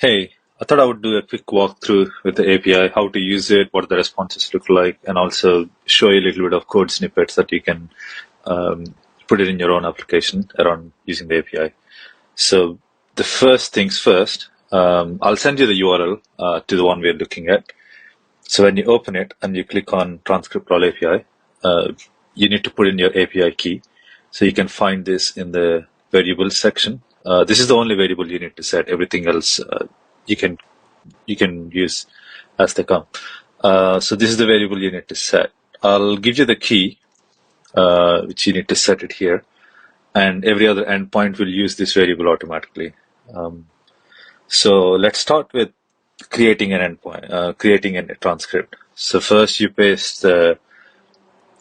Hey, I thought I would do a quick walkthrough with the API, how to use it, what the responses look like, and also show you a little bit of code snippets that you can um, put it in your own application around using the API. So the first things first, I'll send you the URL to the one we're looking at. So when you open it and you click on Transcript LOL API, you need to put in your API key. So you can find this in the variables section. This is the only variable you need to set. Everything else you can you can use as they come. So this is the variable you need to set. I'll give you the key, which you need to set it here, and every other endpoint will use this variable automatically. So let's start with creating an endpoint, creating a transcript. So first you paste the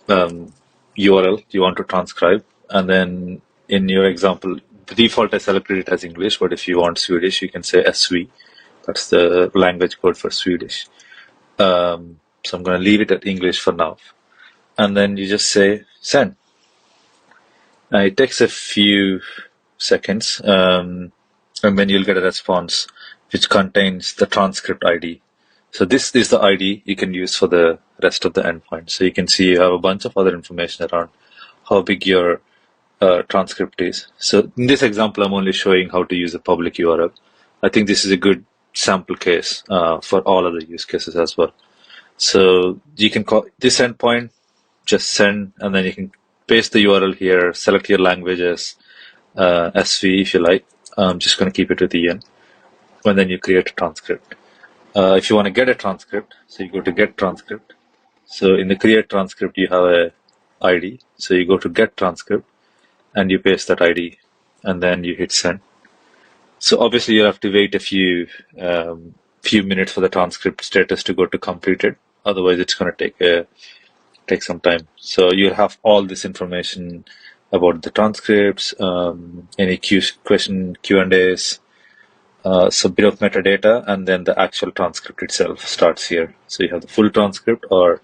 URL you want to transcribe, and then in your example, the default I selected it as English, but if you want Swedish, you can say SV. That's the language code for Swedish. So I'm going to leave it at English for now. And then you just say send. It takes a few seconds, and then you'll get a response which contains the transcript ID. So this is the ID you can use for the rest of the endpoint. So you can see you have a bunch of other information around how big your transcript is. So in this example, I'm only showing how to use a public URL. I think this is a good sample case for all other use cases as well. So you can call this endpoint, just send, and then you can paste the URL here, select your languages, SV if you like. I'm just going to keep it to the end. And then you create a transcript. If you want to get a transcript, so you go to get transcript. So in the create transcript, you have a ID. So you go to get transcript and you paste that ID and then you hit send. So obviously you have to wait a few minutes for the transcript status to go to completed. Otherwise, it's going to take some time. So you have all this information about the transcripts, any question Q&As, so bit of metadata, and then the actual transcript itself starts here. So you have the full transcript, or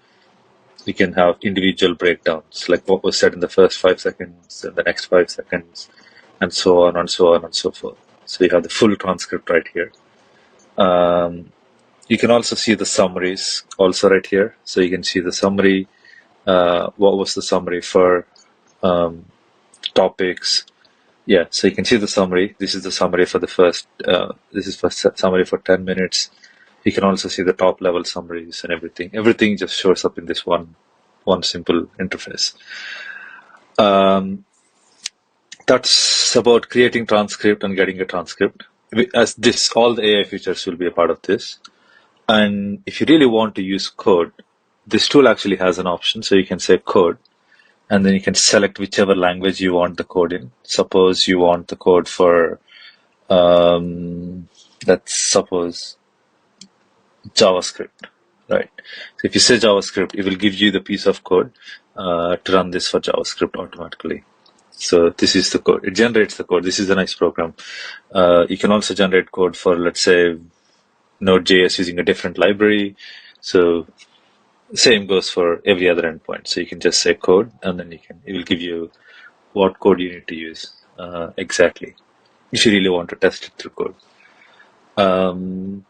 you can have individual breakdowns, like what was said in the first 5 seconds and the next 5 seconds, and so on and so on and so forth. So you have the full transcript right here. You can also see the summaries also right here. So you can see the summary. What was the summary for topics? Yeah, so you can see the summary. This is the summary for the first. This is for summary for 10 minutes. You can also see the top level summaries and everything. Everything just shows up in this one simple interface. That's about creating transcript and getting a transcript. As this, all the AI features will be a part of this. And if you really want to use code, this tool actually has an option. So you can say code, and then you can select whichever language you want the code in. Suppose you want the code for, let's suppose, JavaScript, right? So if you say JavaScript, it will give you the piece of code to run this for JavaScript automatically. So this is the code. It generates the code. This is a nice program. You can also generate code for, let's say, Node.js using a different library. So same goes for every other endpoint. So you can just say code, and then it will give you what code you need to use exactly if you really want to test it through code.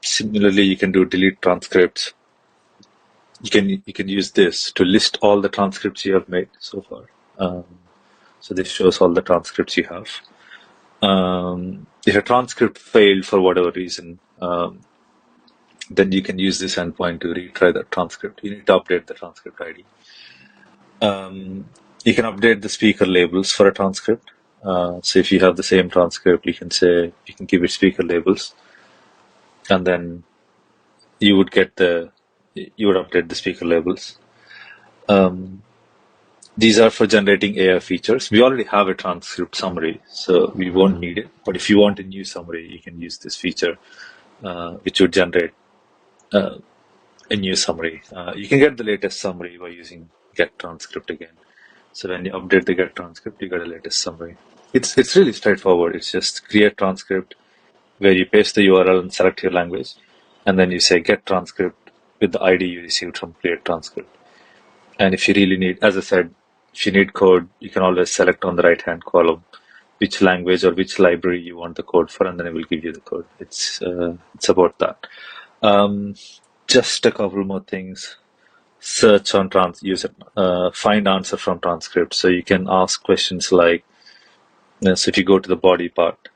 Similarly, you can do delete transcripts. You can use this to list all the transcripts you have made so far. So this shows all the transcripts you have. If a transcript failed for whatever reason, then you can use this endpoint to retry that transcript. You need to update the transcript ID. You can update the speaker labels for a transcript. So if you have the same transcript, you can give it speaker labels, and then you would update the speaker labels. These are for generating AI features. We already have a transcript summary, so we won't need it. But if you want a new summary, you can use this feature, which would generate a new summary. You can get the latest summary by using get transcript again. So when you update the get transcript, you get a latest summary. It's really straightforward. It's just create transcript where you paste the URL and select your language, and then you say get transcript with the ID you received from create transcript. And if you really need, as I said, if you need code, you can always select on the right-hand column which language or which library you want the code for, and then it will give you the code. It's about that. Just a couple more things. Search on find answer from transcript. So you can ask questions like, so if you go to the body part,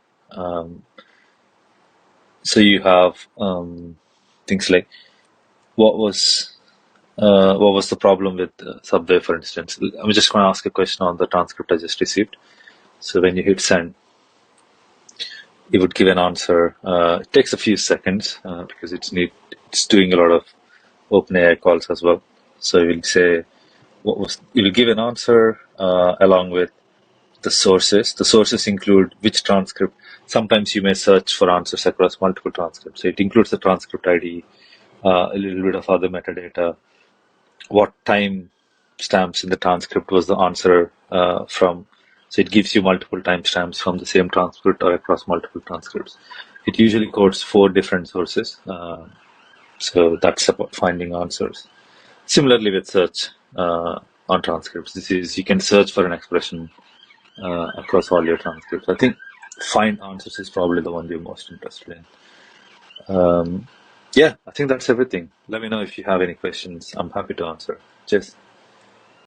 so you have things like, what was the problem with Subway, for instance? I'm just going to ask a question on the transcript I just received. So when you hit send, it would give an answer. It takes a few seconds because it's doing a lot of OpenAI calls as well. So it will say it will give an answer along with the sources. The sources include which transcript. Sometimes you may search for answers across multiple transcripts. So it includes the transcript ID, a little bit of other metadata, what time stamps in the transcript was the answer from. So it gives you multiple timestamps from the same transcript or across multiple transcripts. It usually quotes 4 different sources. So that's about finding answers. Similarly with search on transcripts, you can search for an expression across all your transcripts. I think find answers is probably the one you're most interested in. Yeah, I think that's everything. Let me know if you have any questions. I'm happy to answer. Cheers.